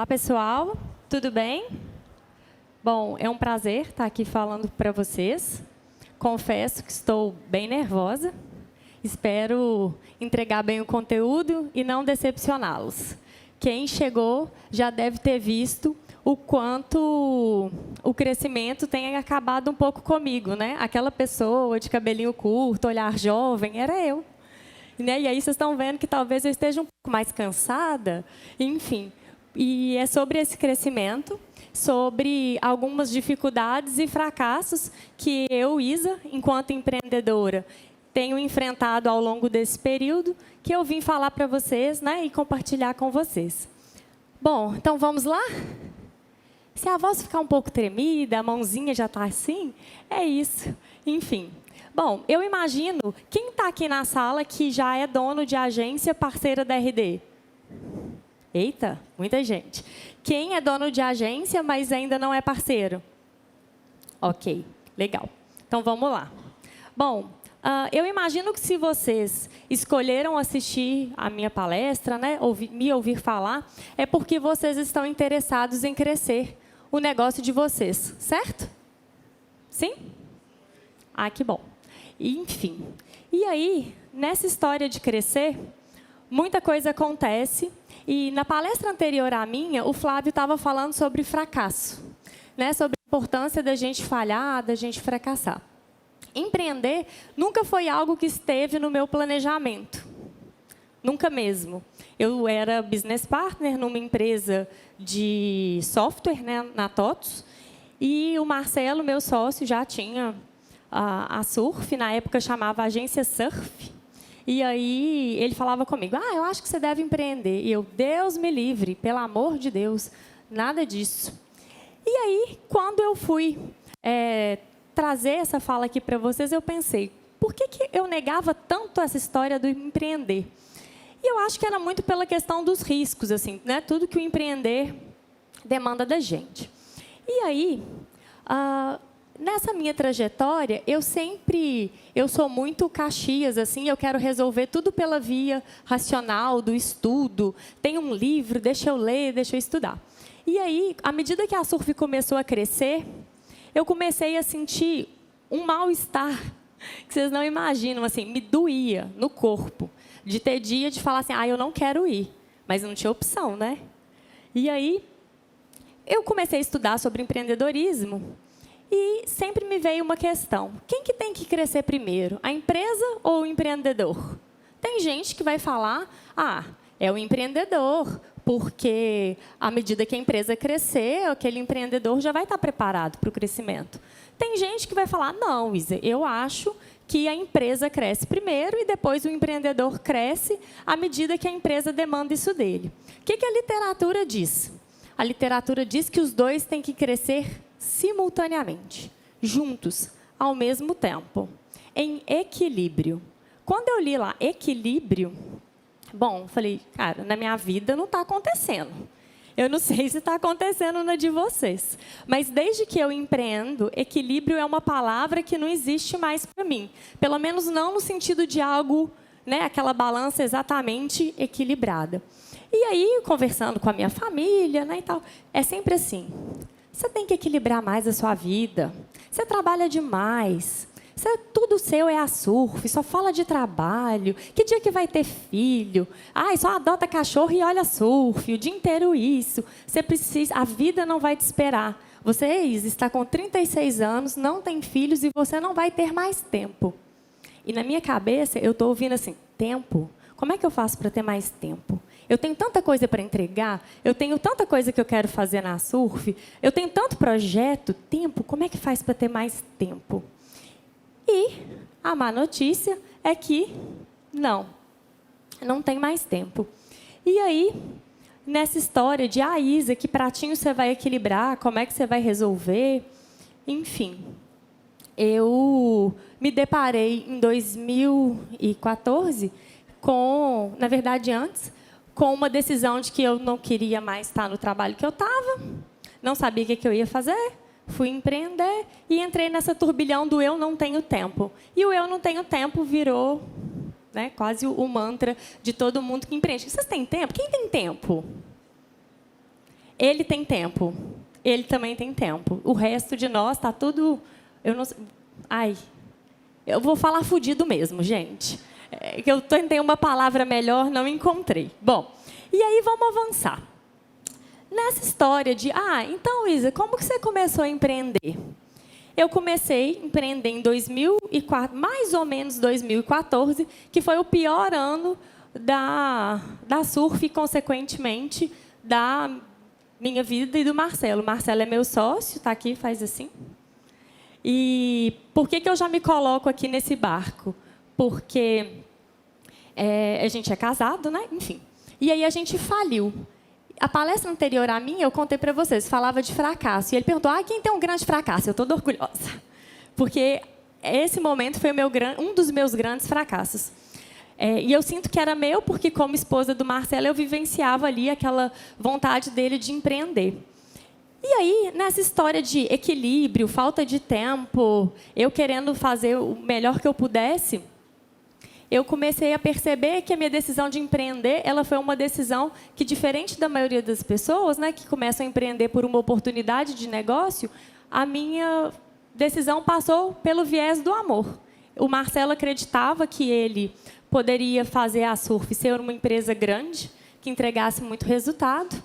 Olá, pessoal. Tudo bem? Bom, é um prazer estar aqui falando para vocês. Confesso que estou bem nervosa. Espero entregar bem o conteúdo e não decepcioná-los. Quem chegou já deve ter visto o quanto o crescimento tem acabado um pouco comigo, né? Aquela pessoa de cabelinho curto, olhar jovem, era eu. Né? E aí vocês estão vendo que talvez eu esteja um pouco mais cansada, enfim. E é sobre esse crescimento, sobre algumas dificuldades e fracassos que eu, Isa, enquanto empreendedora, tenho enfrentado ao longo desse período, que eu vim falar para vocês, né, e compartilhar com vocês. Bom, então vamos lá? Se a voz ficar um pouco tremida, a mãozinha já está assim, é isso. Enfim. Bom, eu imagino, quem está aqui na sala que já é dono de agência parceira da RD? Eita, muita gente. Quem é dono de agência, mas ainda não é parceiro? Ok, legal. Então, vamos lá. Bom, eu imagino que se vocês escolheram assistir a minha palestra, né, me ouvir falar, é porque vocês estão interessados em crescer o negócio de vocês, certo? Sim? Ah, que bom. Enfim. E aí, nessa história de crescer, muita coisa acontece. E na palestra anterior à minha, o Flávio estava falando sobre fracasso, né? Sobre a importância da gente falhar, da gente fracassar. Empreender nunca foi algo que esteve no meu planejamento. Nunca mesmo. Eu era business partner numa empresa de software, né, na TOTOS, e o Marcelo, meu sócio, já tinha a Surf, na época chamava Agência Surf, e aí ele falava comigo, eu acho que você deve empreender. E eu, Deus me livre, pelo amor de Deus, nada disso. E aí, quando eu fui trazer essa fala aqui para vocês, eu pensei, por que eu negava tanto essa história do empreender? E eu acho que era muito pela questão dos riscos, assim, né? Tudo que o empreender demanda da gente. E aí, nessa minha trajetória, eu sou muito Caxias, assim, eu quero resolver tudo pela via racional, do estudo. Tem um livro, deixa eu ler, deixa eu estudar. E aí, à medida que a Surf começou a crescer, eu comecei a sentir um mal-estar, que vocês não imaginam, assim, me doía no corpo, de ter dia de falar assim, eu não quero ir, mas não tinha opção, né? E aí, eu comecei a estudar sobre empreendedorismo, e sempre me veio uma questão. Quem que tem que crescer primeiro? A empresa ou o empreendedor? Tem gente que vai falar, é o empreendedor, porque à medida que a empresa crescer, aquele empreendedor já vai estar preparado para o crescimento. Tem gente que vai falar, não, Isa, eu acho que a empresa cresce primeiro e depois o empreendedor cresce à medida que a empresa demanda isso dele. O que a literatura diz? A literatura diz que os dois têm que crescer simultaneamente, juntos, ao mesmo tempo, em equilíbrio. Quando eu li lá equilíbrio, bom, falei, cara, na minha vida não está acontecendo. Eu não sei se está acontecendo na de vocês, mas desde que eu empreendo, equilíbrio é uma palavra que não existe mais para mim. Pelo menos não no sentido de algo, né, aquela balança exatamente equilibrada. E aí, conversando com a minha família, né, e tal, é sempre assim. Você tem que equilibrar mais a sua vida. Você trabalha demais. Tudo seu é a Surf, só fala de trabalho. Que dia que vai ter filho? Só adota cachorro e olha Surf, o dia inteiro isso. Você precisa, a vida não vai te esperar. Você, está com 36 anos, não tem filhos e você não vai ter mais tempo. E na minha cabeça, eu estou ouvindo assim, tempo? Como é que eu faço para ter mais tempo? Eu tenho tanta coisa para entregar, eu tenho tanta coisa que eu quero fazer na Surf, eu tenho tanto projeto, tempo, como é que faz para ter mais tempo? E a má notícia é que não tem mais tempo. E aí, nessa história de, Isa, que pratinho você vai equilibrar, como é que você vai resolver? Enfim, eu me deparei em 2014 com, na verdade antes, com uma decisão de que eu não queria mais estar no trabalho que eu estava, não sabia o que eu ia fazer, fui empreender e entrei nessa turbilhão do eu não tenho tempo. E o eu não tenho tempo virou, né, quase o mantra de todo mundo que empreende. Vocês têm tempo? Quem tem tempo? ele tem tempo. Ele também tem tempo. O resto de nós está tudo... Eu não... Ai, eu vou falar fudido mesmo, gente. Eu tentei uma palavra melhor, não encontrei. Bom, e aí vamos avançar. Nessa história de... então, Isa, como que você começou a empreender? Eu comecei a empreender em 2004, mais ou menos 2014, que foi o pior ano da Surf e, consequentemente, da minha vida e do Marcelo. O Marcelo é meu sócio, está aqui, faz assim. E por que eu já me coloco aqui nesse barco? Porque a gente é casado, né? Enfim. E aí a gente faliu. A palestra anterior a mim, eu contei para vocês, falava de fracasso. E ele perguntou, quem tem um grande fracasso? Eu estou orgulhosa. Porque esse momento foi um dos meus grandes fracassos. E eu sinto que era meu, porque como esposa do Marcelo, eu vivenciava ali aquela vontade dele de empreender. E aí, nessa história de equilíbrio, falta de tempo, eu querendo fazer o melhor que eu pudesse, eu comecei a perceber que a minha decisão de empreender, ela foi uma decisão que, diferente da maioria das pessoas, né, que começam a empreender por uma oportunidade de negócio, a minha decisão passou pelo viés do amor. O Marcelo acreditava que ele poderia fazer a Surf ser uma empresa grande, que entregasse muito resultado.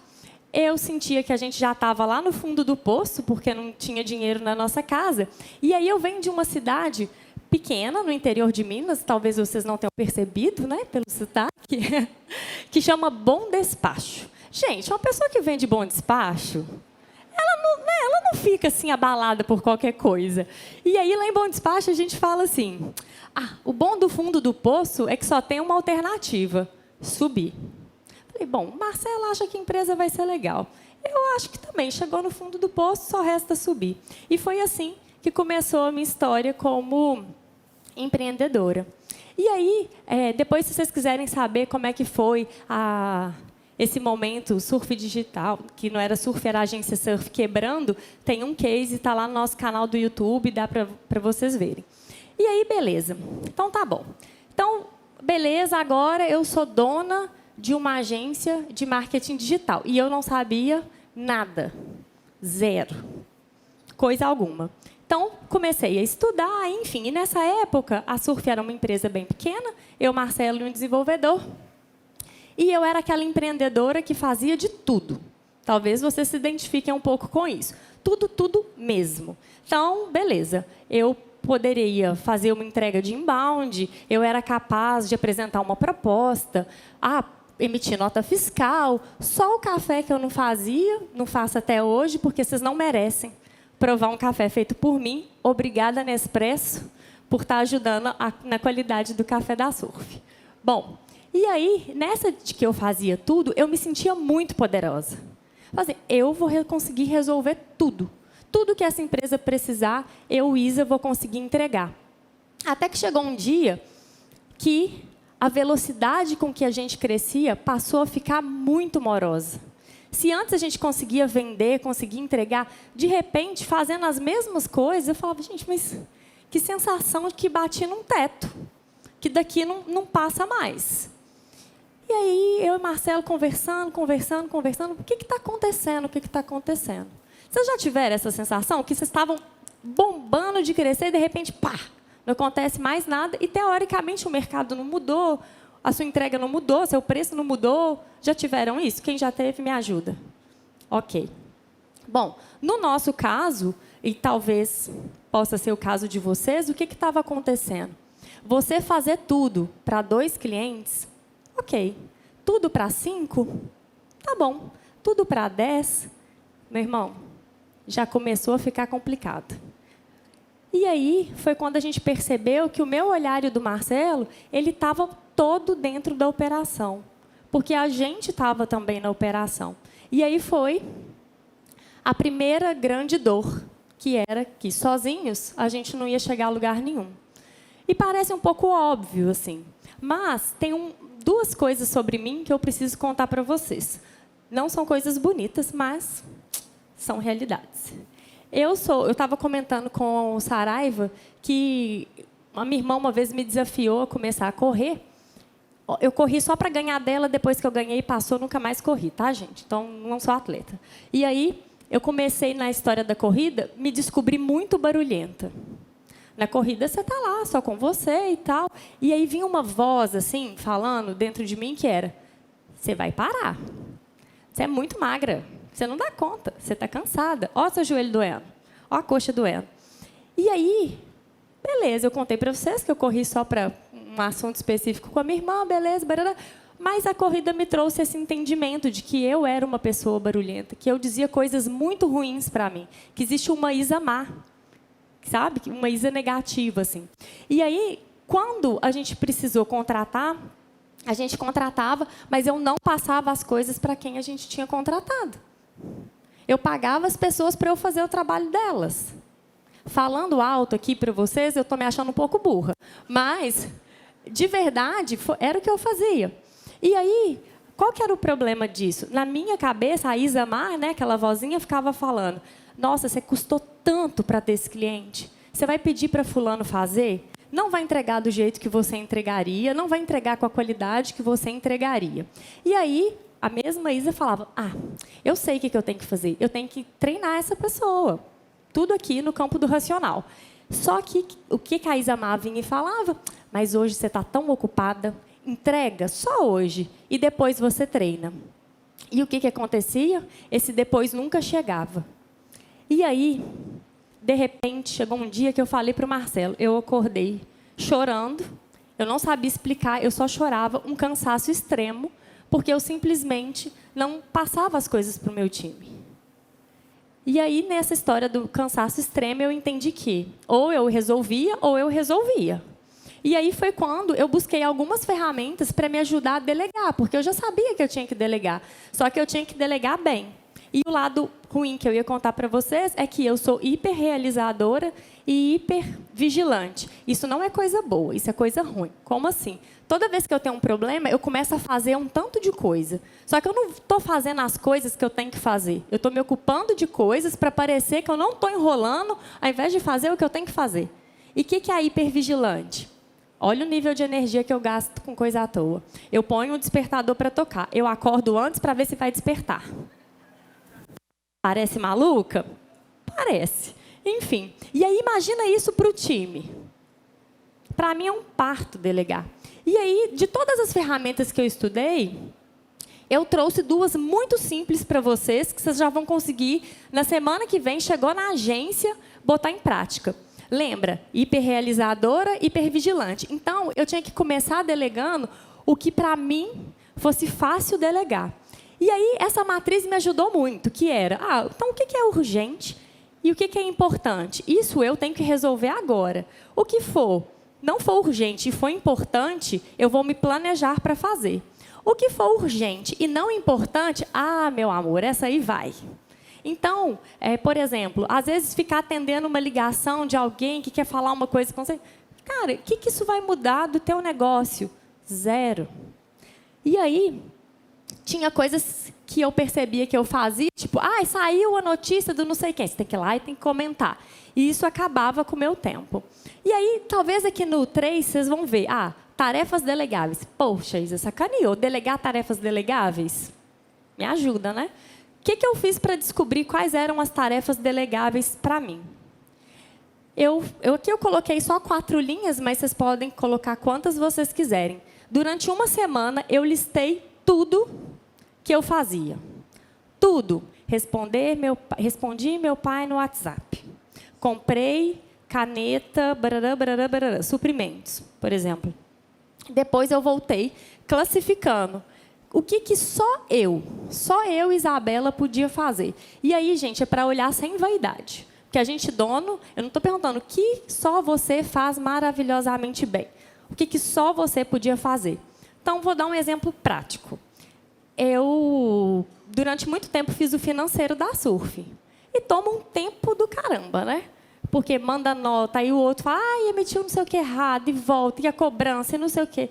Eu sentia que a gente já estava lá no fundo do poço, porque não tinha dinheiro na nossa casa. E aí eu venho de uma cidade pequena, no interior de Minas, talvez vocês não tenham percebido, né, pelo sotaque, que chama Bom Despacho. Gente, uma pessoa que vende Bom Despacho, ela não fica assim abalada por qualquer coisa. E aí, lá em Bom Despacho, a gente fala assim, o bom do fundo do poço é que só tem uma alternativa, subir. Falei, bom, o Marcelo acha que a empresa vai ser legal. Eu acho que também, chegou no fundo do poço, só resta subir. E foi assim que começou a minha história como empreendedora. E aí, depois, se vocês quiserem saber como é que foi esse momento Surf Digital, que não era Surf, era a agência Surf quebrando, tem um case, está lá no nosso canal do YouTube, dá para vocês verem. E aí, beleza. Então, tá bom. Então, beleza, agora eu sou dona de uma agência de marketing digital. E eu não sabia nada. Zero. Coisa alguma. Então, comecei a estudar, enfim. E nessa época, a Surf era uma empresa bem pequena, eu, Marcelo e um desenvolvedor. E eu era aquela empreendedora que fazia de tudo. Talvez vocês se identifiquem um pouco com isso. Tudo mesmo. Então, beleza. Eu poderia fazer uma entrega de inbound, eu era capaz de apresentar uma proposta, emitir nota fiscal. Só o café que eu não fazia, não faço até hoje, porque vocês não merecem provar um café feito por mim. Obrigada, Nespresso, por estar ajudando na qualidade do café da Surf. Bom, e aí, nessa de que eu fazia tudo, eu me sentia muito poderosa. Eu vou conseguir resolver tudo. Tudo que essa empresa precisar, eu, Isa, vou conseguir entregar. Até que chegou um dia que a velocidade com que a gente crescia passou a ficar muito morosa. Se antes a gente conseguia vender, conseguia entregar, de repente, fazendo as mesmas coisas, eu falava, gente, mas que sensação de que bati num teto, que daqui não passa mais. E aí, eu e Marcelo conversando, o que está acontecendo, o que está acontecendo? Vocês já tiveram essa sensação que vocês estavam bombando de crescer e, de repente, pá, não acontece mais nada e, teoricamente, o mercado não mudou, a sua entrega não mudou, seu preço não mudou? Já tiveram isso? Quem já teve, me ajuda. Ok. Bom, no nosso caso, e talvez possa ser o caso de vocês, o que estava acontecendo? Você fazer tudo para 2 clientes, ok. Tudo para 5, tá bom. Tudo para 10, meu irmão, já começou a ficar complicado. E aí, foi quando a gente percebeu que o meu olhar e o do Marcelo, ele estava todo dentro da operação. Porque a gente estava também na operação. E aí foi a primeira grande dor, que era que sozinhos a gente não ia chegar a lugar nenhum. E parece um pouco óbvio, assim. Mas tem 2 coisas sobre mim que eu preciso contar para vocês. Não são coisas bonitas, mas são realidades. Eu estava comentando com o Saraiva que a minha irmã uma vez me desafiou a começar a correr. Ó, eu corri só para ganhar dela, depois que eu ganhei, passou, nunca mais corri, tá, gente? Então, não sou atleta. E aí, eu comecei na história da corrida, me descobri muito barulhenta. Na corrida, você está lá, só com você e tal. E aí vinha uma voz, assim, falando dentro de mim, que era: você vai parar. Você é muito magra. Você não dá conta. Você está cansada. Ó o seu joelho doendo. Ó a coxa doendo. E aí, beleza, eu contei para vocês que eu corri só para um assunto específico com a minha irmã, beleza, barará. Mas a corrida me trouxe esse entendimento de que eu era uma pessoa barulhenta, que eu dizia coisas muito ruins para mim, que existe uma Isa má, sabe? Uma Isa negativa, assim. E aí, quando a gente precisou contratar, a gente contratava, mas eu não passava as coisas para quem a gente tinha contratado. Eu pagava as pessoas para eu fazer o trabalho delas. Falando alto aqui para vocês, eu estou me achando um pouco burra. Mas, de verdade, era o que eu fazia. E aí, qual que era o problema disso? Na minha cabeça, a Isa Mar, né, aquela vozinha, ficava falando: nossa, você custou tanto para ter esse cliente. Você vai pedir para fulano fazer? Não vai entregar do jeito que você entregaria, não vai entregar com a qualidade que você entregaria. E aí, a mesma Isa falava: eu sei o que eu tenho que fazer. Eu tenho que treinar essa pessoa. Tudo aqui no campo do racional. Só que o que a Isa Mar vinha e falava? Mas hoje você está tão ocupada, entrega só hoje e depois você treina. E o que acontecia? Esse depois nunca chegava. E aí, de repente, chegou um dia que eu falei para o Marcelo, eu acordei chorando, eu não sabia explicar, eu só chorava, um cansaço extremo, porque eu simplesmente não passava as coisas para o meu time. E aí, nessa história do cansaço extremo, eu entendi que ou eu resolvia ou eu resolvia. E aí foi quando eu busquei algumas ferramentas para me ajudar a delegar, porque eu já sabia que eu tinha que delegar, só que eu tinha que delegar bem. E o lado ruim que eu ia contar para vocês é que eu sou hiperrealizadora e hipervigilante. Isso não é coisa boa, isso é coisa ruim. Como assim? Toda vez que eu tenho um problema, eu começo a fazer um tanto de coisa. Só que eu não estou fazendo as coisas que eu tenho que fazer. Eu estou me ocupando de coisas para parecer que eu não estou enrolando, ao invés de fazer o que eu tenho que fazer. E o que é hipervigilante? Olha o nível de energia que eu gasto com coisa à toa. Eu ponho um despertador para tocar. Eu acordo antes para ver se vai despertar. Parece maluca? Parece. Enfim. E aí, imagina isso para o time. Para mim é um parto delegar. E aí, de todas as ferramentas que eu estudei, eu trouxe duas muito simples para vocês, que vocês já vão conseguir, na semana que vem, chegou na agência, botar em prática. Lembra? Hiperrealizadora, hipervigilante. Então, eu tinha que começar delegando o que, para mim, fosse fácil delegar. E aí, essa matriz me ajudou muito, que era: então, o que é urgente e o que é importante? Isso eu tenho que resolver agora. O que não for urgente e for importante, eu vou me planejar para fazer. O que for urgente e não importante, meu amor, essa aí vai. Então, por exemplo, às vezes ficar atendendo uma ligação de alguém que quer falar uma coisa com você. Cara, o que isso vai mudar do teu negócio? Zero. E aí, tinha coisas que eu percebia que eu fazia, tipo, saiu a notícia do não sei quem. Você tem que ir lá e tem que comentar. E isso acabava com o meu tempo. E aí, talvez aqui no 3, vocês vão ver, tarefas delegáveis. Poxa, Isa, sacaneou. Delegar tarefas delegáveis? Me ajuda, né? O que eu fiz para descobrir quais eram as tarefas delegáveis para mim? Aqui eu coloquei só 4 linhas, mas vocês podem colocar quantas vocês quiserem. Durante uma semana, eu listei tudo que eu fazia. Tudo. Respondi meu pai no WhatsApp. Comprei caneta, barará, suprimentos, por exemplo. Depois eu voltei classificando o que só eu, Isabela, podia fazer. E aí, gente, é para olhar sem vaidade. Porque a gente, dono, eu não estou perguntando o que só você faz maravilhosamente bem. O que só você podia fazer. Então, vou dar um exemplo prático. Eu, durante muito tempo, fiz o financeiro da Surf. E toma um tempo do caramba, né? Porque manda nota, aí o outro fala, emitiu não sei o que errado, e volta, e a cobrança, e não sei o quê.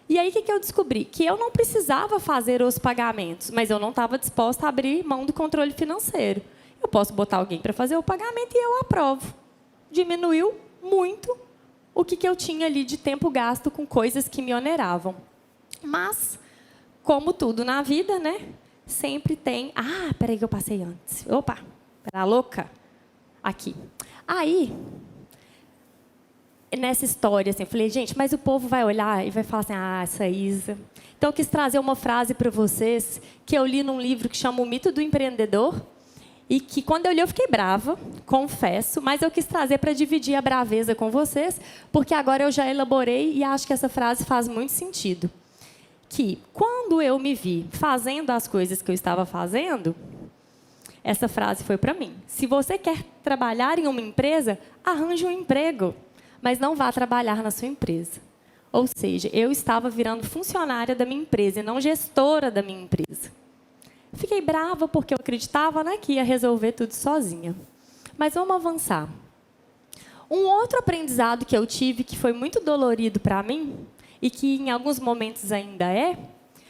E aí, o que eu descobri? Que eu não precisava fazer os pagamentos, mas eu não estava disposta a abrir mão do controle financeiro. Eu posso botar alguém para fazer o pagamento e eu aprovo. Diminuiu muito o que eu tinha ali de tempo gasto com coisas que me oneravam. Mas, como tudo na vida, né? Sempre tem... Ah, peraí que eu passei antes. Opa, era louca. Aqui. Aí, nessa história, assim, eu falei, gente, mas o povo vai olhar e vai falar assim, ah, essa Isa. Então, eu quis trazer uma frase para vocês que eu li num livro que chama O Mito do Empreendedor, e que, quando eu li, eu fiquei brava, confesso, mas eu quis trazer para dividir a braveza com vocês, porque agora eu já elaborei e acho que essa frase faz muito sentido. Que, quando eu me vi fazendo as coisas que eu estava fazendo, essa frase foi para mim. Se você quer trabalhar em uma empresa, arranje um emprego, mas não vá trabalhar na sua empresa. Ou seja, eu estava virando funcionária da minha empresa e não gestora da minha empresa. Fiquei brava porque eu acreditava, né, que ia resolver tudo sozinha. Mas vamos avançar. Um outro aprendizado que eu tive, que foi muito dolorido para mim, e que em alguns momentos ainda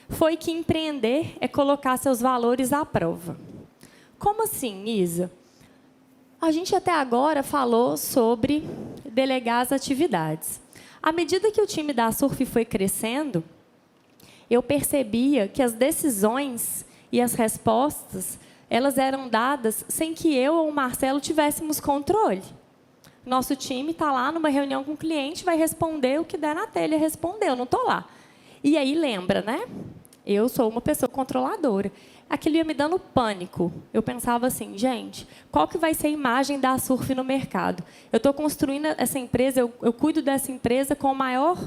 foi que empreender é colocar seus valores à prova. Como assim, Isa? A gente até agora falou sobre delegar as atividades. À medida que o time da Surf foi crescendo, eu percebia que as decisões e as respostas, elas eram dadas sem que eu ou o Marcelo tivéssemos controle. Nosso time está lá numa reunião com o cliente, vai responder o que der na telha responder, eu não estou lá. E aí, lembra, né? Eu sou uma pessoa controladora. Aquilo ia me dando pânico. Eu pensava assim, gente, qual que vai ser a imagem da Surf no mercado? Eu estou construindo essa empresa, eu cuido dessa empresa com o maior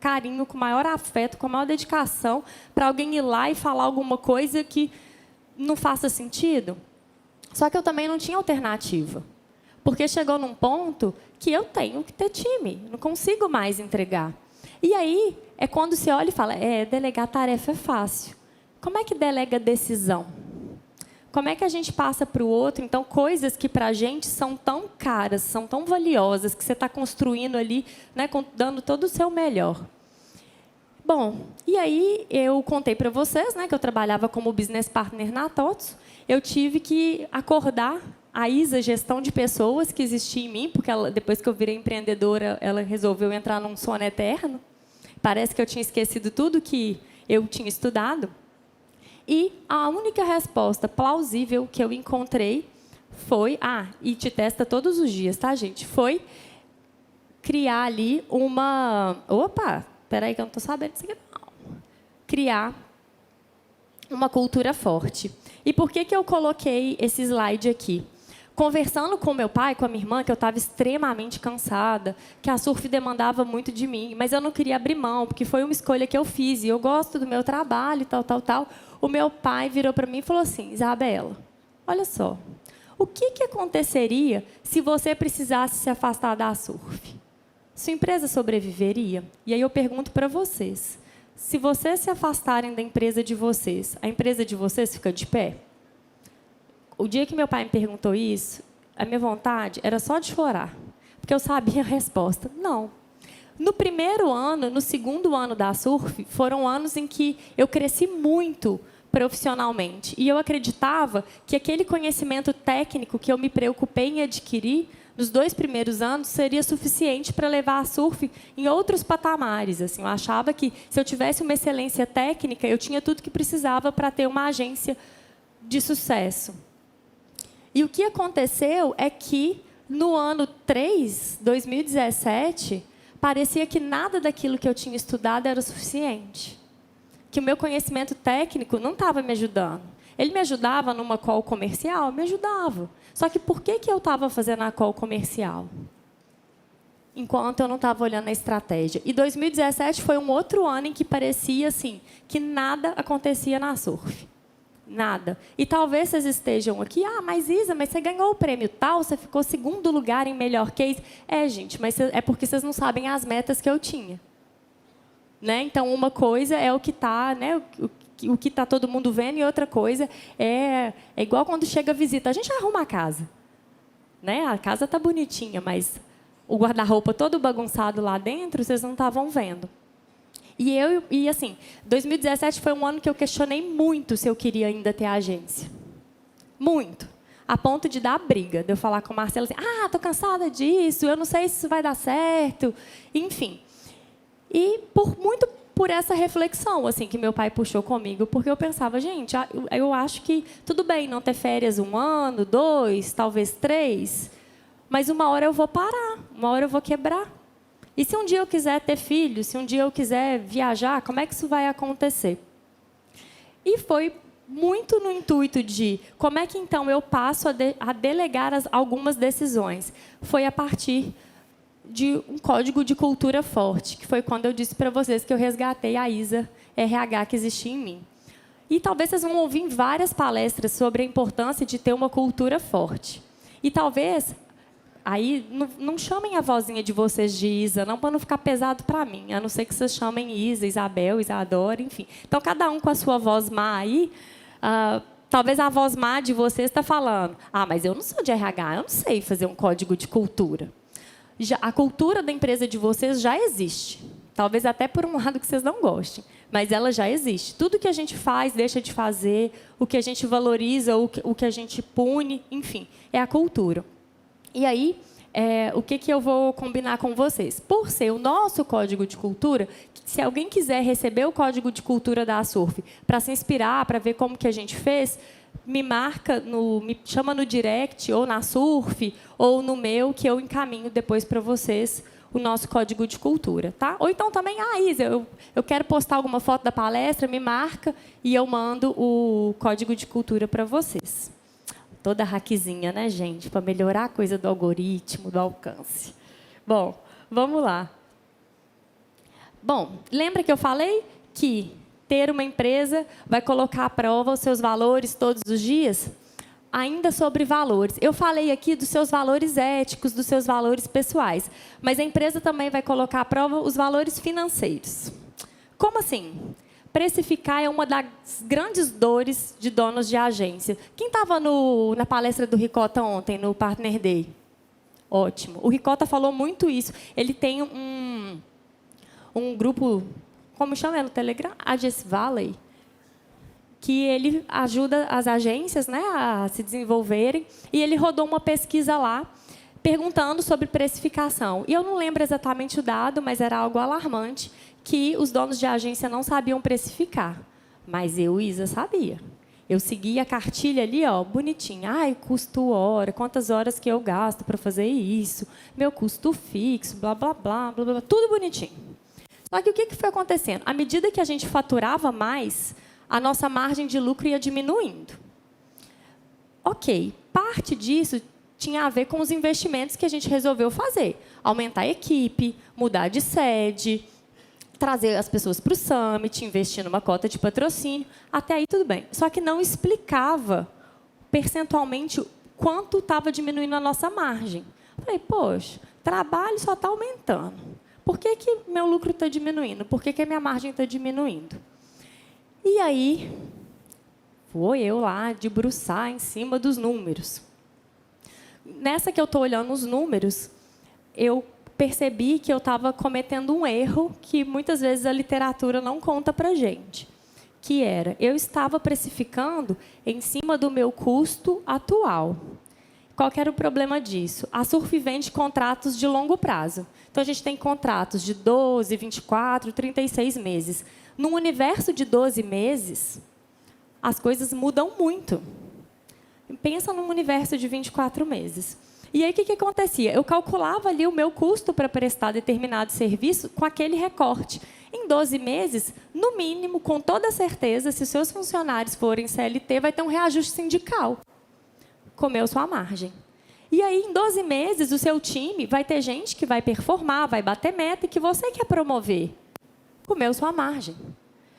carinho, com o maior afeto, com a maior dedicação, para alguém ir lá e falar alguma coisa que não faça sentido. Só que eu também não tinha alternativa. Porque chegou num ponto que eu tenho que ter time, não consigo mais entregar. E aí, é quando você olha e fala, delegar tarefa é fácil. Como é que delega decisão? Como é que a gente passa para o outro, então, coisas que para a gente são tão caras, são tão valiosas, que você está construindo ali, né, dando todo o seu melhor? Bom, e aí eu contei para vocês, né, que eu trabalhava como business partner na TOTS. Eu tive que acordar a Isa, gestão de pessoas, que existia em mim, porque ela, depois que eu virei empreendedora, ela resolveu entrar num sono eterno. Parece que eu tinha esquecido tudo que eu tinha estudado. E a única resposta plausível que eu encontrei foi... e te testa todos os dias, tá, gente? Foi criar ali uma... Opa, espera aí que eu não estou sabendo disso aqui, não. Criar uma cultura forte. E por que eu coloquei esse slide aqui? Conversando com meu pai, com a minha irmã, que eu estava extremamente cansada, que a Surf demandava muito de mim, mas eu não queria abrir mão, porque foi uma escolha que eu fiz, e eu gosto do meu trabalho, e tal. O meu pai virou para mim e falou assim, Isabela, olha só, o que aconteceria se você precisasse se afastar da Surf? Sua empresa sobreviveria? E aí eu pergunto para vocês, se vocês se afastarem da empresa de vocês, a empresa de vocês fica de pé? O dia que meu pai me perguntou isso, a minha vontade era só de chorar, porque eu sabia a resposta. Não. No primeiro ano, no segundo ano da Surf, foram anos em que eu cresci muito profissionalmente. E eu acreditava que aquele conhecimento técnico que eu me preocupei em adquirir nos 2 primeiros anos seria suficiente para levar a Surf em outros patamares. Assim, eu achava que, se eu tivesse uma excelência técnica, eu tinha tudo que precisava para ter uma agência de sucesso. E o que aconteceu é que, no ano 3, 2017, parecia que nada daquilo que eu tinha estudado era o suficiente. Que o meu conhecimento técnico não estava me ajudando. Ele me ajudava numa call comercial? Me ajudava. Só que por que eu estava fazendo a call comercial? Enquanto eu não estava olhando a estratégia. E 2017 foi um outro ano em que parecia assim, que nada acontecia na Surf. Nada. E talvez vocês estejam aqui, mas Isa, mas você ganhou o prêmio tal, você ficou 2º lugar em melhor case. Gente, mas é porque vocês não sabem as metas que eu tinha. Né? Então, uma coisa é o que está, né, o que está todo mundo vendo, e outra coisa é igual quando chega a visita. A gente arruma a casa. Né? A casa está bonitinha, mas o guarda-roupa todo bagunçado lá dentro, vocês não estavam vendo. E assim, 2017 foi um ano que eu questionei muito se eu queria ainda ter agência. Muito. A ponto de dar briga, de eu falar com o Marcelo assim, estou cansada disso, eu não sei se isso vai dar certo. Enfim. E por muito por essa reflexão assim que meu pai puxou comigo, porque eu pensava, gente, eu acho que tudo bem não ter férias 1 ano, 2, talvez 3, mas uma hora eu vou parar, uma hora eu vou quebrar. E se um dia eu quiser ter filho, se um dia eu quiser viajar, como é que isso vai acontecer? E foi muito no intuito de como é que então eu passo a delegar algumas decisões. Foi a partir de um código de cultura forte, que foi quando eu disse para vocês que eu resgatei a ISA RH que existia em mim. E talvez vocês vão ouvir várias palestras sobre a importância de ter uma cultura forte. E talvez, aí, não chamem a vozinha de vocês de Isa, não, para não ficar pesado para mim, a não ser que vocês chamem Isa, Isabel, Isadora, enfim. Então, cada um com a sua voz má aí, talvez a voz má de vocês está falando, mas eu não sou de RH, eu não sei fazer um código de cultura. A cultura da empresa de vocês já existe. Talvez até por um lado que vocês não gostem, mas ela já existe. Tudo que a gente faz, deixa de fazer, o que a gente valoriza, o que a gente pune, enfim, é a cultura. E aí, o que eu vou combinar com vocês? Por ser o nosso código de cultura, se alguém quiser receber o código de cultura da Asurf para se inspirar, para ver como que a gente fez, me chama no direct, ou na Surf, ou no meu, que eu encaminho depois para vocês o nosso código de cultura, tá? Ou então também, Isa, eu quero postar alguma foto da palestra, me marca e eu mando o código de cultura para vocês. Toda hackzinha, né, gente? Para melhorar a coisa do algoritmo, do alcance. Bom, vamos lá. Bom, lembra que eu falei que ter uma empresa vai colocar à prova os seus valores todos os dias? Ainda sobre valores. Eu falei aqui dos seus valores éticos, dos seus valores pessoais. Mas a empresa também vai colocar à prova os valores financeiros. Como assim? Precificar é uma das grandes dores de donos de agência. Quem estava na palestra do Ricota ontem, no Partner Day? Ótimo. O Ricota falou muito isso. Ele tem um grupo, como chama no Telegram? Agency Valley, que ele ajuda as agências, né, a se desenvolverem. E ele rodou uma pesquisa lá, perguntando sobre precificação. E eu não lembro exatamente o dado, mas era algo alarmante, que os donos de agência não sabiam precificar. Mas eu, Isa, sabia. Eu seguia a cartilha ali, bonitinha. Custo hora, quantas horas que eu gasto para fazer isso, meu custo fixo, blá, blá, blá, blá, blá, tudo bonitinho. Só que o que foi acontecendo? À medida que a gente faturava mais, a nossa margem de lucro ia diminuindo. Ok, parte disso tinha a ver com os investimentos que a gente resolveu fazer. Aumentar a equipe, mudar de sede, trazer as pessoas para o Summit, investir numa cota de patrocínio. Até aí tudo bem. Só que não explicava percentualmente quanto estava diminuindo a nossa margem. Falei, poxa, trabalho só está aumentando. Por que meu lucro está diminuindo? Por que a minha margem está diminuindo? E aí, vou eu lá debruçar em cima dos números. Nessa que eu estou olhando os números, eu percebi que eu estava cometendo um erro que muitas vezes a literatura não conta para a gente, que era, eu estava precificando em cima do meu custo atual. Qual que era o problema disso? A Surf vende contratos de longo prazo. Então, a gente tem contratos de 12, 24, 36 meses. Num universo de 12 meses, as coisas mudam muito. Pensa num universo de 24 meses. E aí, o que acontecia? Eu calculava ali o meu custo para prestar determinado serviço com aquele recorte. Em 12 meses, no mínimo, com toda certeza, se os seus funcionários forem CLT, vai ter um reajuste sindical. Comeu sua margem. E aí, em 12 meses, o seu time vai ter gente que vai performar, vai bater meta e que você quer promover. Comeu sua margem.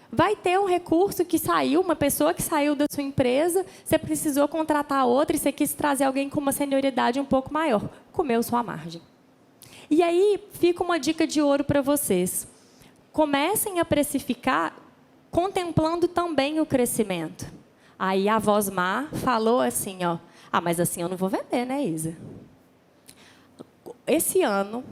Vai ter um recurso que saiu, uma pessoa que saiu da sua empresa, você precisou contratar outra e você quis trazer alguém com uma senioridade um pouco maior. Comeu sua margem. E aí, fica uma dica de ouro para vocês. Comecem a precificar contemplando também o crescimento. Aí a voz má falou assim, mas assim eu não vou vender, né, Isa? Esse ano,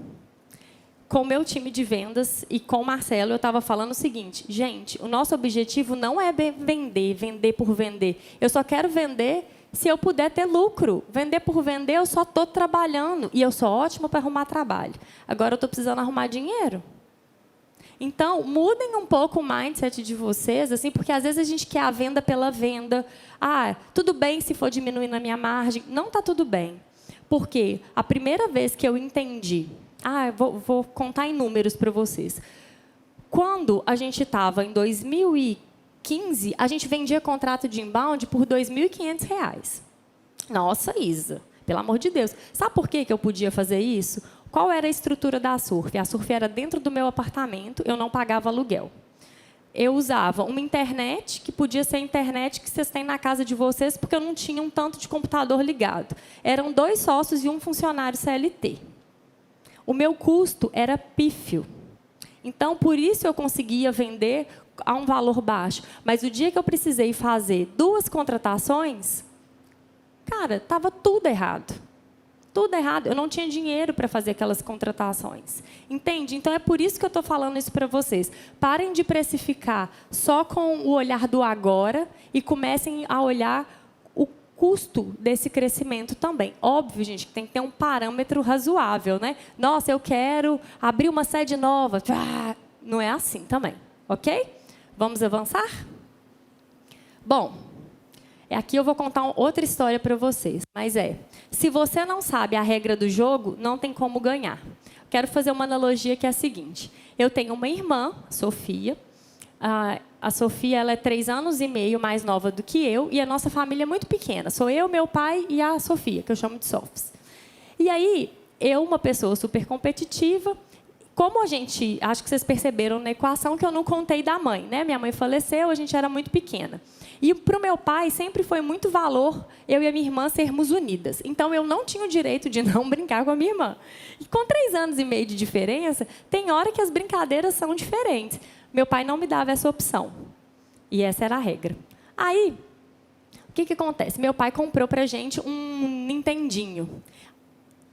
com o meu time de vendas e com o Marcelo, eu estava falando o seguinte, gente, o nosso objetivo não é vender por vender. Eu só quero vender se eu puder ter lucro. Vender por vender, eu só estou trabalhando. E eu sou ótima para arrumar trabalho. Agora eu estou precisando arrumar dinheiro. Então, mudem um pouco o mindset de vocês, assim, porque às vezes a gente quer a venda pela venda. Ah, tudo bem se for diminuir na minha margem. Não está tudo bem. Porque a primeira vez que eu entendi... vou contar em números para vocês. Quando a gente estava em 2015, a gente vendia contrato de inbound por R$ 2.500. Nossa, Isa, pelo amor de Deus. Sabe por que eu podia fazer isso? Qual era a estrutura da Surf? A Surf era dentro do meu apartamento, eu não pagava aluguel. Eu usava uma internet, que podia ser a internet que vocês têm na casa de vocês, porque eu não tinha um tanto de computador ligado. Eram 2 sócios e um funcionário CLT. O meu custo era pífio. Então, por isso eu conseguia vender a um valor baixo. Mas o dia que eu precisei fazer 2 contratações, cara, estava tudo errado. Tudo errado. Eu não tinha dinheiro para fazer aquelas contratações. Entende? Então, é por isso que eu estou falando isso para vocês. Parem de precificar só com o olhar do agora e comecem a olhar o custo desse crescimento também. Óbvio, gente, que tem que ter um parâmetro razoável, né? Nossa, eu quero abrir uma sede nova. Não é assim também, ok? Vamos avançar? Bom, aqui eu vou contar outra história para vocês, mas se você não sabe a regra do jogo, não tem como ganhar. Quero fazer uma analogia que é a seguinte. Eu tenho uma irmã, Sofia. A Sofia ela é 3 anos e meio mais nova do que eu, e a nossa família é muito pequena. Sou eu, meu pai e a Sofia, que eu chamo de Sofs. E aí, eu, uma pessoa super competitiva, como acho que vocês perceberam na equação que eu não contei da mãe, né? Minha mãe faleceu, a gente era muito pequena. E para o meu pai sempre foi muito valor eu e a minha irmã sermos unidas. Então, eu não tinha o direito de não brincar com a minha irmã. E com 3 anos e meio de diferença, tem hora que as brincadeiras são diferentes. Meu pai não me dava essa opção. E essa era a regra. Aí, o que acontece? Meu pai comprou para a gente um Nintendinho.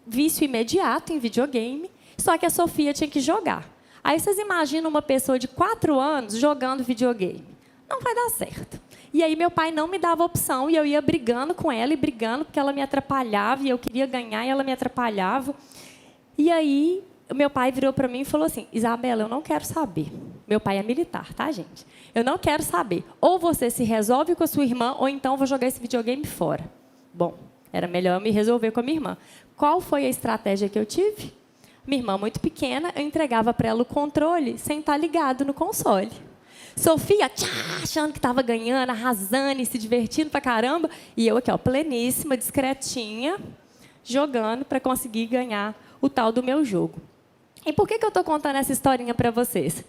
Vício imediato em videogame, só que a Sofia tinha que jogar. Aí vocês imaginam uma pessoa de 4 anos jogando videogame. Não vai dar certo. E aí meu pai não me dava opção e eu ia brigando com ela e brigando porque ela me atrapalhava e eu queria ganhar e ela me atrapalhava. E aí meu pai virou para mim e falou assim: Isabela, eu não quero saber. Meu pai é militar, tá, gente? Eu não quero saber. Ou você se resolve com a sua irmã ou então eu vou jogar esse videogame fora. Bom, era melhor eu me resolver com a minha irmã. Qual foi a estratégia que eu tive? Minha irmã muito pequena, eu entregava para ela o controle sem estar ligado no console. Sofia, achando que estava ganhando, arrasando e se divertindo pra caramba. E eu aqui, pleníssima, discretinha, jogando para conseguir ganhar o tal do meu jogo. E por que eu estou contando essa historinha para vocês?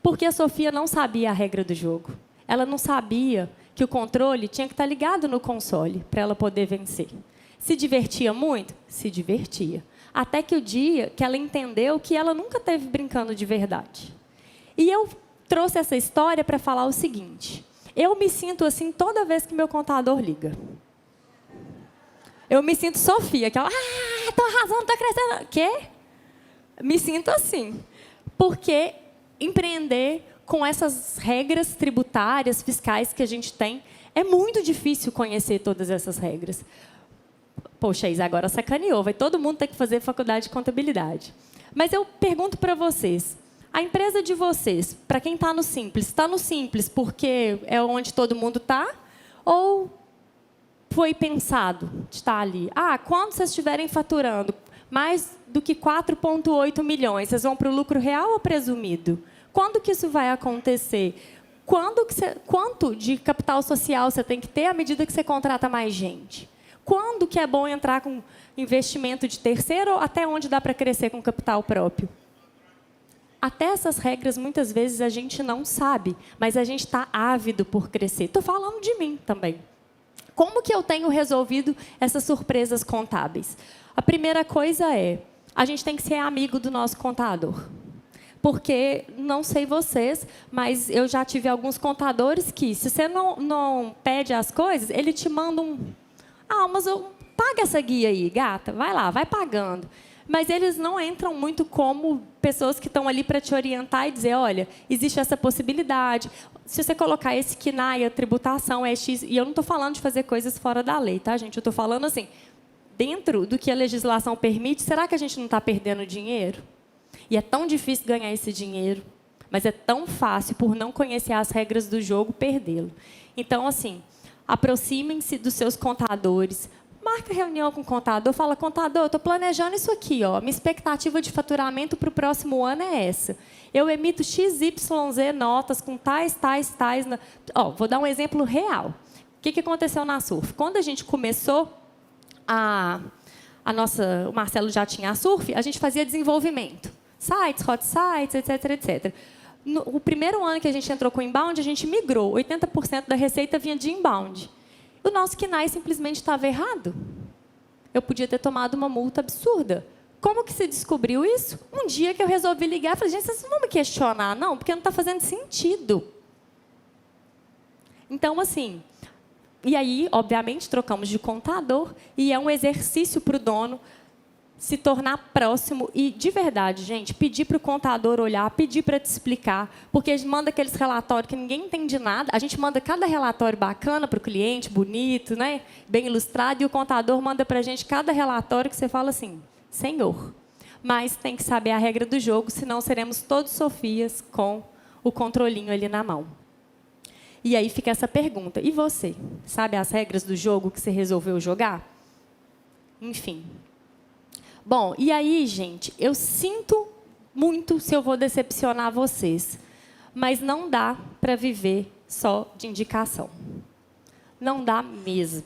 Porque a Sofia não sabia a regra do jogo. Ela não sabia que o controle tinha que estar ligado no console para ela poder vencer. Se divertia muito? Se divertia. Até que o dia que ela entendeu que ela nunca esteve brincando de verdade. E eu trouxe essa história para falar o seguinte. Eu me sinto assim toda vez que meu contador liga. Eu me sinto Sofia, que ela... tô arrasando, tô crescendo. Quê? Me sinto assim. Porque empreender com essas regras tributárias, fiscais que a gente tem, é muito difícil conhecer todas essas regras. Poxa, Isa, agora sacaneou. Vai todo mundo ter que fazer faculdade de contabilidade. Mas eu pergunto para vocês, a empresa de vocês, para quem está no Simples porque é onde todo mundo está? Ou foi pensado de estar ali? Quando vocês estiverem faturando mais do que 4,8 milhões, vocês vão para o lucro real ou presumido? Quando que isso vai acontecer? Quanto de capital social você tem que ter à medida que você contrata mais gente? Quando que é bom entrar com investimento de terceiro ou até onde dá para crescer com capital próprio? Até essas regras, muitas vezes, a gente não sabe, mas a gente está ávido por crescer. Estou falando de mim também. Como que eu tenho resolvido essas surpresas contábeis? A primeira coisa a gente tem que ser amigo do nosso contador. Porque, não sei vocês, mas eu já tive alguns contadores que, se você não pede as coisas, ele te manda mas paga essa guia aí, gata, vai lá, vai pagando. Mas eles não entram muito como pessoas que estão ali para te orientar e dizer, olha, existe essa possibilidade. Se você colocar esse KNAI, a tributação é X, e eu não estou falando de fazer coisas fora da lei, tá, gente? Eu estou falando assim, dentro do que a legislação permite, será que a gente não está perdendo dinheiro? E é tão difícil ganhar esse dinheiro. Mas é tão fácil, por não conhecer as regras do jogo, perdê-lo. Então, assim, aproximem-se dos seus contadores. Marca reunião com o contador, fala, contador, eu estou planejando isso aqui, ó. Minha expectativa de faturamento para o próximo ano é essa. Eu emito XYZ notas com tais. Ó, vou dar um exemplo real. O que aconteceu na Surf? Quando a gente começou, o Marcelo já tinha a Surf, a gente fazia desenvolvimento. Sites, hot sites, etc. O primeiro ano que a gente entrou com o inbound, a gente migrou. 80% da receita vinha de inbound. O nosso KNAI simplesmente estava errado. Eu podia ter tomado uma multa absurda. Como que se descobriu isso? Um dia que eu resolvi ligar, eu falei, gente, vocês não vão me questionar, não, porque não está fazendo sentido. Então, assim, e aí, obviamente, trocamos de contador, e é um exercício para o dono se tornar próximo e, de verdade, gente, pedir para o contador olhar, pedir para te explicar, porque a gente manda aqueles relatórios que ninguém entende nada, a gente manda cada relatório bacana para o cliente, bonito, né, bem ilustrado, e o contador manda para a gente cada relatório que você fala assim, senhor, mas tem que saber a regra do jogo, senão seremos todos Sofias com o controlinho ali na mão. E aí fica essa pergunta, e você? Sabe as regras do jogo que você resolveu jogar? Enfim. Bom, e aí, gente, eu sinto muito se eu vou decepcionar vocês, mas não dá para viver só de indicação. Não dá mesmo.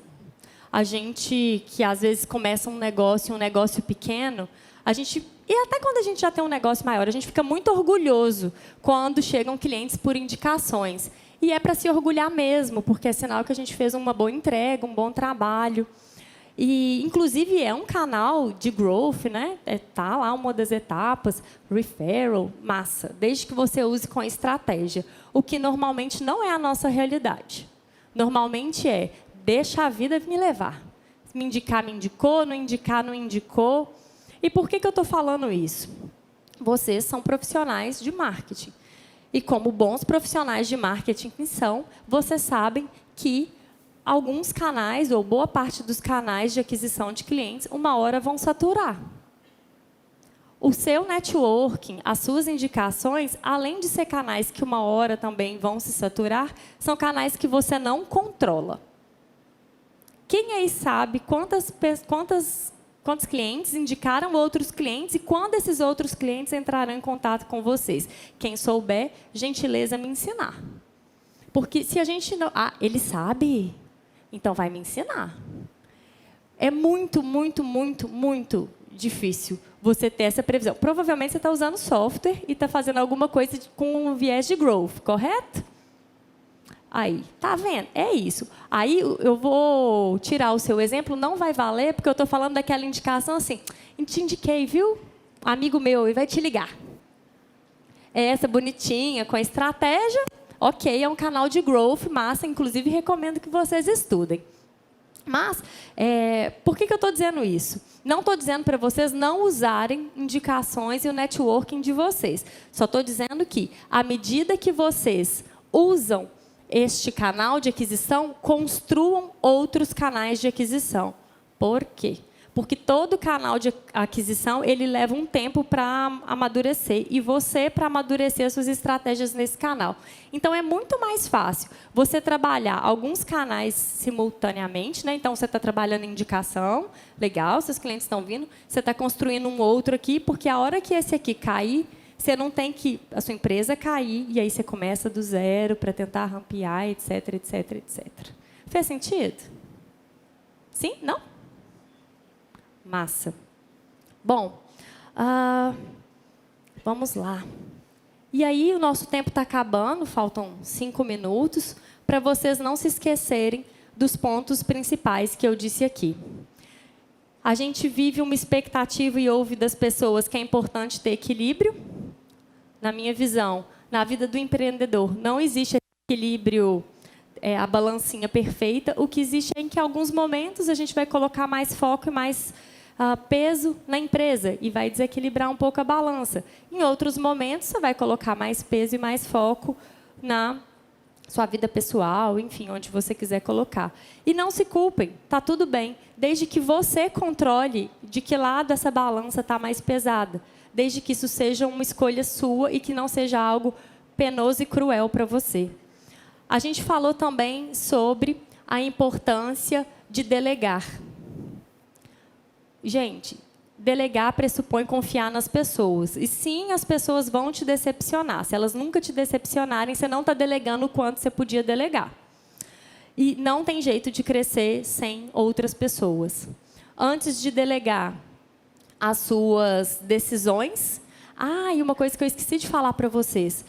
A gente que às vezes começa um negócio pequeno, e até quando a gente já tem um negócio maior, a gente fica muito orgulhoso quando chegam clientes por indicações. E é para se orgulhar mesmo, porque é sinal que a gente fez uma boa entrega, um bom trabalho. E, inclusive, é um canal de growth, né? Tá lá uma das etapas, referral, massa, desde que você use com estratégia. O que normalmente não é a nossa realidade. Normalmente é, deixa a vida me levar. Me indicar, me indicou, não indicar, não indicou. E por que eu estou falando isso? Vocês são profissionais de marketing. E como bons profissionais de marketing que são, vocês sabem que alguns canais, ou boa parte dos canais de aquisição de clientes, uma hora vão saturar. O seu networking, as suas indicações, além de ser canais que uma hora também vão se saturar, são canais que você não controla. Quem aí sabe quantos clientes indicaram outros clientes e quando esses outros clientes entrarão em contato com vocês? Quem souber, gentileza me ensinar. Porque se a gente não... Ah, ele sabe... Então, vai me ensinar. É muito difícil você ter essa previsão. Provavelmente, você está usando software e está fazendo alguma coisa com um viés de growth, correto? Aí, tá vendo? É isso. Aí, eu vou tirar o seu exemplo, não vai valer, porque eu estou falando daquela indicação assim, te indiquei, viu? Um amigo meu, e vai te ligar. É essa bonitinha, com a estratégia... Ok, é um canal de growth, massa, inclusive recomendo que vocês estudem. Mas, por que eu estou dizendo isso? Não estou dizendo para vocês não usarem indicações e o networking de vocês. Só estou dizendo que, à medida que vocês usam este canal de aquisição, construam outros canais de aquisição. Por quê? Porque todo canal de aquisição ele leva um tempo para amadurecer e você para amadurecer as suas estratégias nesse canal. Então, é muito mais fácil você trabalhar alguns canais simultaneamente, né? Então, você está trabalhando em indicação, legal, seus clientes estão vindo, você está construindo um outro aqui, porque a hora que esse aqui cair, você não tem que a sua empresa cair e aí você começa do zero para tentar rampear, etc. Fez sentido? Sim? Não? Massa. Bom, vamos lá. E aí, o nosso tempo está acabando, faltam 5 minutos, para vocês não se esquecerem dos pontos principais que eu disse aqui. A gente vive uma expectativa e ouve das pessoas que é importante ter equilíbrio. Na minha visão, na vida do empreendedor, não existe equilíbrio, a balancinha perfeita. O que existe é em que, em alguns momentos, a gente vai colocar mais foco e mais peso na empresa e vai desequilibrar um pouco a balança. Em outros momentos, você vai colocar mais peso e mais foco na sua vida pessoal, enfim, onde você quiser colocar. E não se culpem, está tudo bem, desde que você controle de que lado essa balança está mais pesada, desde que isso seja uma escolha sua e que não seja algo penoso e cruel para você. A gente falou também sobre a importância de delegar. Gente, delegar pressupõe confiar nas pessoas. E sim, as pessoas vão te decepcionar. Se elas nunca te decepcionarem, você não está delegando o quanto você podia delegar. E não tem jeito de crescer sem outras pessoas. Antes de delegar as suas decisões... e uma coisa que eu esqueci de falar para vocês.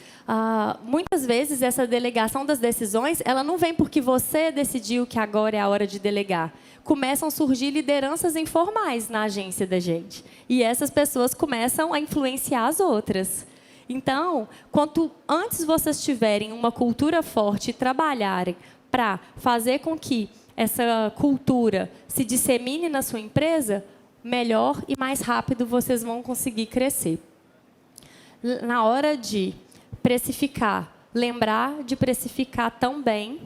Muitas vezes, essa delegação das decisões, ela não vem porque você decidiu que agora é a hora de delegar. Começam a surgir lideranças informais na agência da gente. E essas pessoas começam a influenciar as outras. Então, quanto antes vocês tiverem uma cultura forte e trabalharem para fazer com que essa cultura se dissemine na sua empresa, melhor e mais rápido vocês vão conseguir crescer. Na hora de precificar, lembrar de precificar também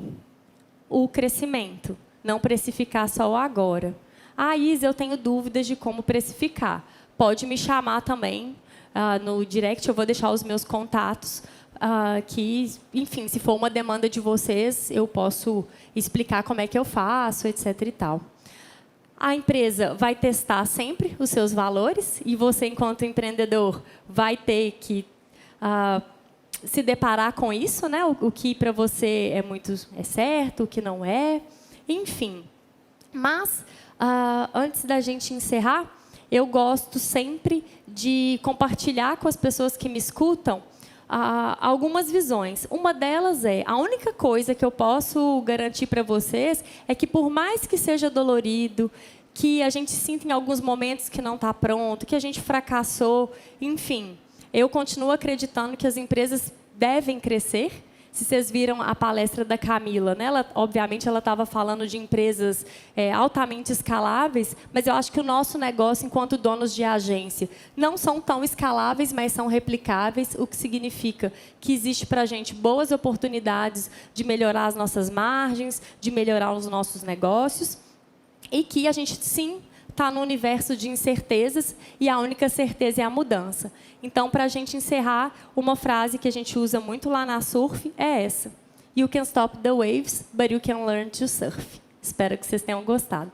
o crescimento. Não precificar só o agora. Isa, eu tenho dúvidas de como precificar. Pode me chamar também no direct, eu vou deixar os meus contatos, que, enfim, se for uma demanda de vocês, eu posso explicar como é que eu faço, etc. e tal. A empresa vai testar sempre os seus valores e você, enquanto empreendedor, vai ter que se deparar com isso, né? O que para você é certo, o que não é, enfim. Mas, antes da gente encerrar, eu gosto sempre de compartilhar com as pessoas que me escutam algumas visões. Uma delas a única coisa que eu posso garantir para vocês é que, por mais que seja dolorido, que a gente sinta em alguns momentos que não está pronto, que a gente fracassou, enfim, eu continuo acreditando que as empresas devem crescer. Se vocês viram a palestra da Camila, né? Obviamente, ela estava falando de empresas altamente escaláveis, mas eu acho que o nosso negócio, enquanto donos de agência, não são tão escaláveis, mas são replicáveis, o que significa que existe para a gente boas oportunidades de melhorar as nossas margens, de melhorar os nossos negócios, e que a gente, sim, está no universo de incertezas e a única certeza é a mudança. Então, para a gente encerrar, uma frase que a gente usa muito lá na Surf é essa: You can stop the waves, but you can learn to surf. Espero que vocês tenham gostado.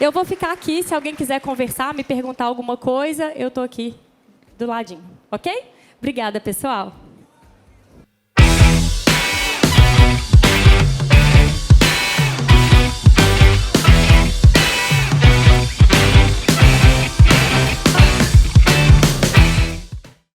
Eu vou ficar aqui, se alguém quiser conversar, me perguntar alguma coisa, eu estou aqui do ladinho, ok? Obrigada, pessoal.